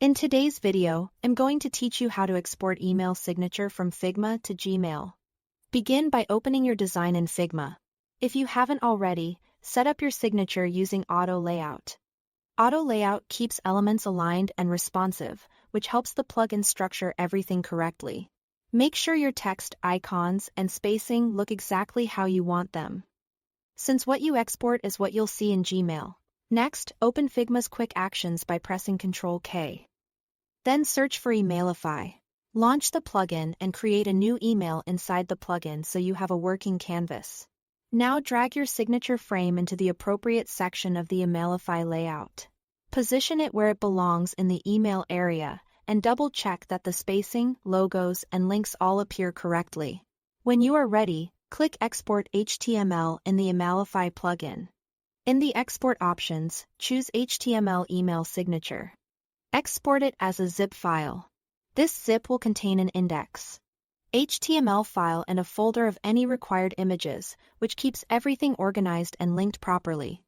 In today's video, I'm going to teach you how to export email signature from Figma to Gmail. Begin by opening your design in Figma. If you haven't already, set up your signature using Auto Layout. Auto Layout keeps elements aligned and responsive, which helps the plugin structure everything correctly. Make sure your text, icons, and spacing look exactly how you want them, since what you export is what you'll see in Gmail. Next, open Figma's Quick Actions by pressing Ctrl-K. Then search for Emailify. Launch the plugin and create a new email inside the plugin so you have a working canvas. Now drag your signature frame into the appropriate section of the Emailify layout. Position it where it belongs in the email area, and double-check that the spacing, logos, and links all appear correctly. When you are ready, click Export HTML in the Emailify plugin. In the Export options, choose HTML email signature. Export it as a zip file. This zip will contain an index HTML file and a folder of any required images, which keeps everything organized and linked properly.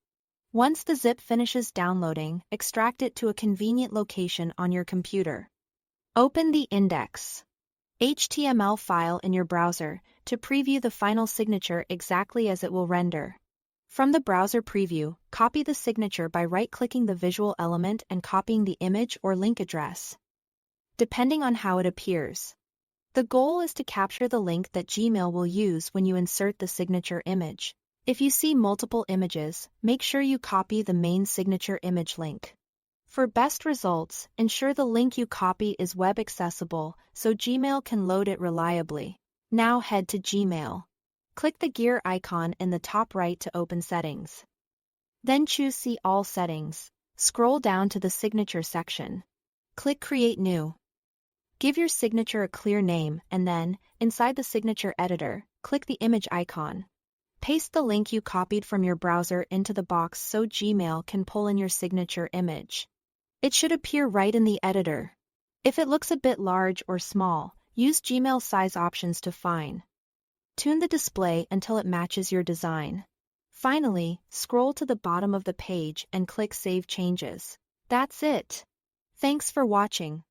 Once the zip finishes downloading, extract it to a convenient location on your computer. Open the index HTML file in your browser to preview the final signature exactly as it will render. From the browser preview, copy the signature by right-clicking the visual element and copying the image or link address, depending on how it appears. The goal is to capture the link that Gmail will use when you insert the signature image. If you see multiple images, make sure you copy the main signature image link. For best results, ensure the link you copy is web accessible so Gmail can load it reliably. Now head to Gmail. Click the gear icon in the top right to open Settings. Then choose See All Settings. Scroll down to the Signature section. Click Create New. Give your signature a clear name and then, inside the signature editor, click the image icon. Paste the link you copied from your browser into the box so Gmail can pull in your signature image. It should appear right in the editor. If it looks a bit large or small, use Gmail size options to fine-tune the display until it matches your design. Finally, scroll to the bottom of the page and click Save Changes. That's it. Thanks for watching.